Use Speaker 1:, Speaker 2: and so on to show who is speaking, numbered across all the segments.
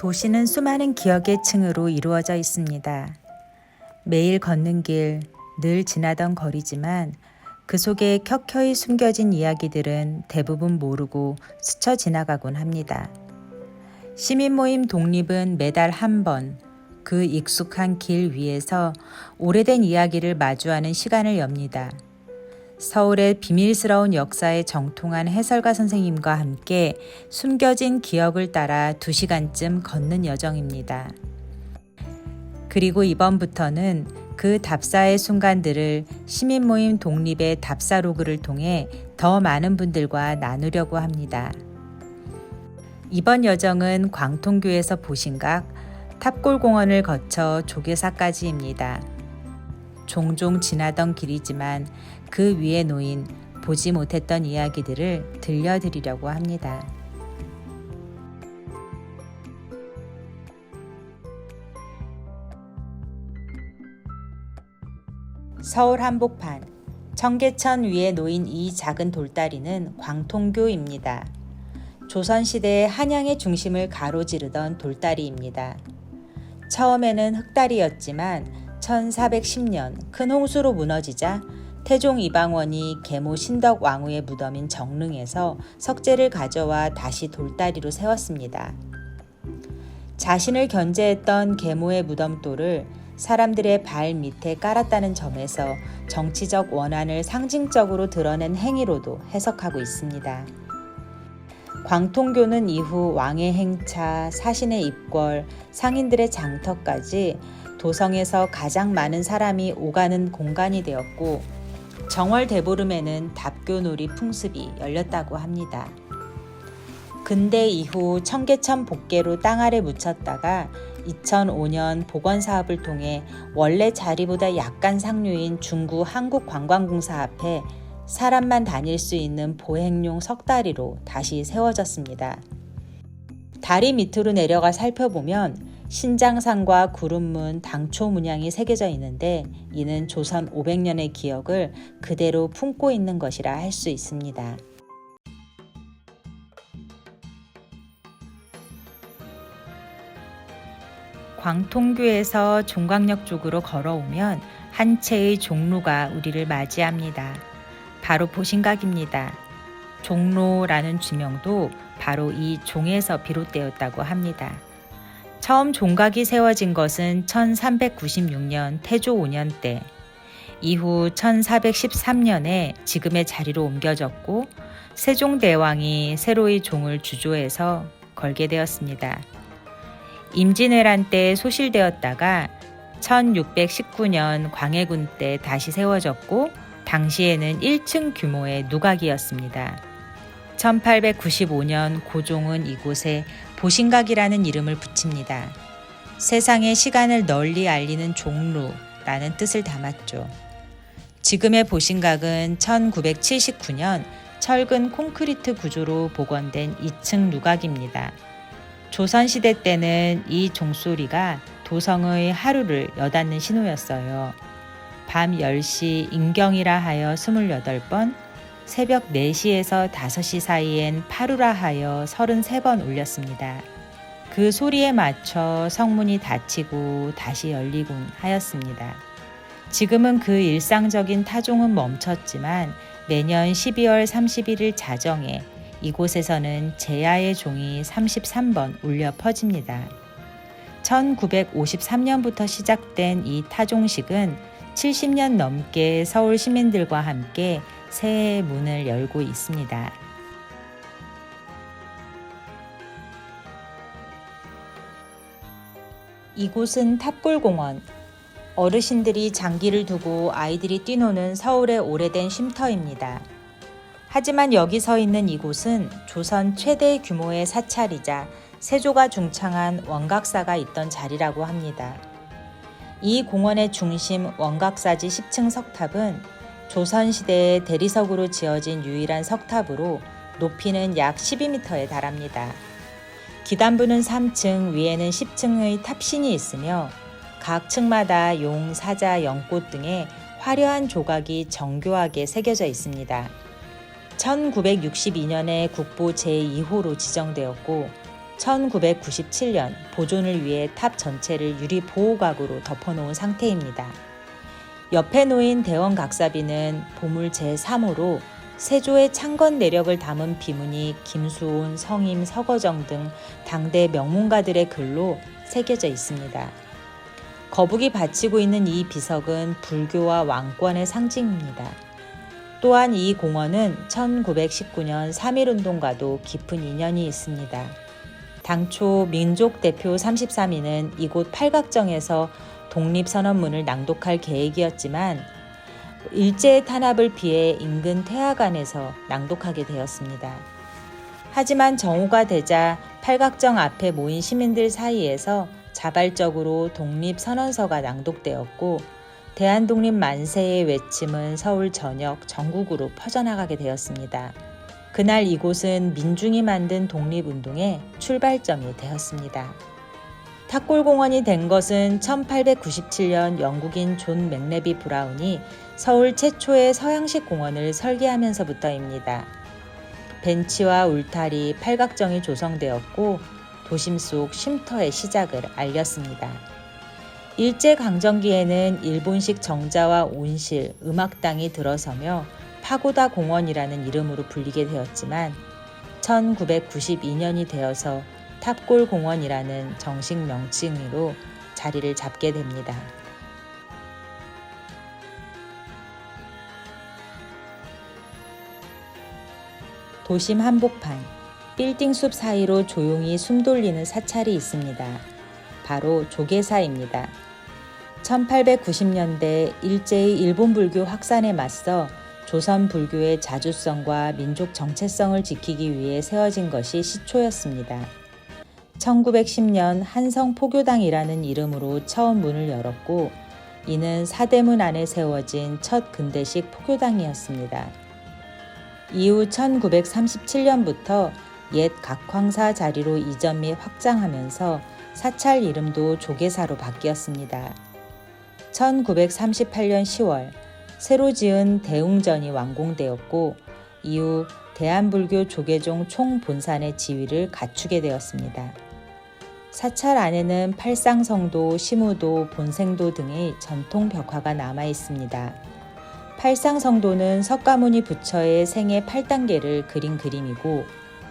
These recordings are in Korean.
Speaker 1: 도시는 수많은 기억의 층으로 이루어져 있습니다. 매일 걷는 길, 늘 지나던 거리지만 그 속에 켜켜이 숨겨진 이야기들은 대부분 모르고 스쳐 지나가곤 합니다. 시민모임 독립은 매달 한 번 그 익숙한 길 위에서 오래된 이야기를 마주하는 시간을 엽니다. 서울의 비밀스러운 역사에 정통한 해설가 선생님과 함께 숨겨진 기억을 따라 2시간쯤 걷는 여정입니다. 그리고 이번부터는 그 답사의 순간들을 시민모임 독립의 답사로그를 통해 더 많은 분들과 나누려고 합니다. 이번 여정은 광통교에서 보신각, 탑골공원을 거쳐 조계사까지입니다. 종종 지나던 길이지만 그 위에 놓인 보지 못했던 이야기들을 들려드리려고 합니다. 서울 한복판, 청계천 위에 놓인 이 작은 돌다리는 광통교입니다. 조선시대의 한양의 중심을 가로지르던 돌다리입니다. 처음에는 흙다리였지만 1410년 큰 홍수로 무너지자 태종 이방원이 계모 신덕 왕후의 무덤인 정릉에서 석재를 가져와 다시 돌다리로 세웠습니다. 자신을 견제했던 계모의 무덤돌을 사람들의 발 밑에 깔았다는 점에서 정치적 원한을 상징적으로 드러낸 행위로도 해석하고 있습니다. 광통교는 이후 왕의 행차, 사신의 입궐, 상인들의 장터까지 도성에서 가장 많은 사람이 오가는 공간이 되었고 정월 대보름에는 답교놀이 풍습이 열렸다고 합니다. 근대 이후 청계천 복개로 땅 아래 묻혔다가 2005년 복원사업을 통해 원래 자리보다 약간 상류인 중구 한국관광공사 앞에 사람만 다닐 수 있는 보행용 석다리로 다시 세워졌습니다. 다리 밑으로 내려가 살펴보면 신장산과 구름문, 당초 문양이 새겨져 있는데 이는 조선 500년의 기억을 그대로 품고 있는 것이라 할 수 있습니다. 광통교에서 종각역 쪽으로 걸어오면 한 채의 종로가 우리를 맞이합니다. 바로 보신각입니다. 종로라는 지명도 바로 이 종에서 비롯되었다고 합니다. 처음 종각이 세워진 것은 1396년 태조 5년 때, 이후 1413년에 지금의 자리로 옮겨졌고 세종대왕이 새로이 종을 주조해서 걸게 되었습니다. 임진왜란 때 소실되었다가 1619년 광해군 때 다시 세워졌고 당시에는 1층 규모의 누각이었습니다. 1895년 고종은 이곳에 보신각이라는 이름을 붙입니다. 세상의 시간을 널리 알리는 종루라는 뜻을 담았죠. 지금의 보신각은 1979년 철근 콘크리트 구조로 복원된 2층 누각입니다. 조선시대 때는 이 종소리가 도성의 하루를 여닫는 신호였어요. 밤 10시 인경이라 하여 28번, 새벽 4시에서 5시 사이엔 파루라 하여 33번 울렸습니다. 그 소리에 맞춰 성문이 닫히고 다시 열리곤 하였습니다. 지금은 그 일상적인 타종은 멈췄지만 매년 12월 31일 자정에 이곳에서는 제야의 종이 33번 울려 퍼집니다. 1953년부터 시작된 이 타종식은 70년 넘게 서울 시민들과 함께 새해의 문을 열고 있습니다. 이곳은 탑골공원. 어르신들이 장기를 두고 아이들이 뛰노는 서울의 오래된 쉼터입니다. 하지만 여기 서 있는 이곳은 조선 최대 규모의 사찰이자 세조가 중창한 원각사가 있던 자리라고 합니다. 이 공원의 중심 원각사지 10층 석탑은 조선시대의 대리석으로 지어진 유일한 석탑으로 높이는 약 12m에 달합니다. 기단부는 3층, 위에는 10층의 탑신이 있으며 각 층마다 용, 사자, 연꽃 등의 화려한 조각이 정교하게 새겨져 있습니다. 1962년에 국보 제2호로 지정되었고 1997년 보존을 위해 탑 전체를 유리 보호각으로 덮어놓은 상태입니다. 옆에 놓인 대원 각사비는 보물 제3호로 세조의 창건 내력을 담은 비문이 김수온, 성임, 서거정 등 당대 명문가들의 글로 새겨져 있습니다. 거북이 바치고 있는 이 비석은 불교와 왕권의 상징입니다. 또한 이 공원은 1919년 3.1운동과도 깊은 인연이 있습니다. 당초 민족 대표 33인은 이곳 팔각정에서 독립선언문을 낭독할 계획이었지만 일제의 탄압을 피해 인근 태화관에서 낭독하게 되었습니다. 하지만 정오가 되자 팔각정 앞에 모인 시민들 사이에서 자발적으로 독립선언서가 낭독되었고 대한독립 만세의 외침은 서울 전역 전국으로 퍼져나가게 되었습니다. 그날 이곳은 민중이 만든 독립운동의 출발점이 되었습니다. 탑골공원이 된 것은 1897년 영국인 존 맥레비 브라운이 서울 최초의 서양식 공원을 설계하면서부터입니다. 벤치와 울타리, 팔각정이 조성되었고 도심 속 쉼터의 시작을 알렸습니다. 일제강점기에는 일본식 정자와 온실, 음악당이 들어서며 파고다 공원이라는 이름으로 불리게 되었지만 1992년이 되어서 탑골 공원이라는 정식 명칭으로 자리를 잡게 됩니다. 도심 한복판, 빌딩 숲 사이로 조용히 숨 돌리는 사찰이 있습니다. 바로 조계사입니다. 1890년대 일제의 일본 불교 확산에 맞서 조선 불교의 자주성과 민족 정체성을 지키기 위해 세워진 것이 시초였습니다. 1910년 한성포교당이라는 이름으로 처음 문을 열었고 이는 사대문 안에 세워진 첫 근대식 포교당이었습니다. 이후 1937년부터 옛 각황사 자리로 이전 및 확장하면서 사찰 이름도 조계사로 바뀌었습니다. 1938년 10월 새로 지은 대웅전이 완공되었고 이후 대한불교 조계종 총본산의 지위를 갖추게 되었습니다. 사찰 안에는 팔상성도, 시무도, 본생도 등의 전통 벽화가 남아 있습니다. 팔상성도는 석가모니 부처의 생애 8단계를 그린 그림이고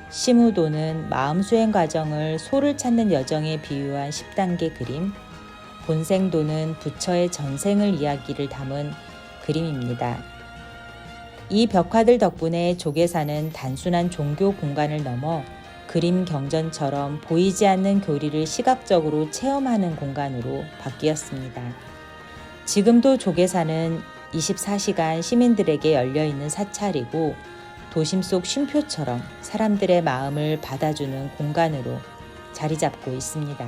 Speaker 1: 시무도는 마음수행 과정을 소를 찾는 여정에 비유한 10단계 그림, 본생도는 부처의 전생을 이야기를 담은 그림입니다. 이 벽화들 덕분에 조계사는 단순한 종교 공간을 넘어 그림 경전처럼 보이지 않는 교리를 시각적으로 체험하는 공간으로 바뀌었습니다. 지금도 조계사는 24시간 시민들에게 열려있는 사찰이고 도심 속 쉼표처럼 사람들의 마음을 받아주는 공간으로 자리 잡고 있습니다.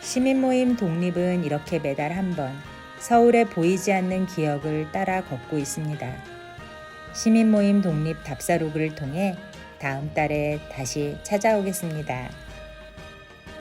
Speaker 1: 시민모임 독립은 이렇게 매달 한 번 서울의 보이지 않는 기억을 따라 걷고 있습니다. 시민모임 독립 답사로그를 통해 다음 달에 다시 찾아오겠습니다.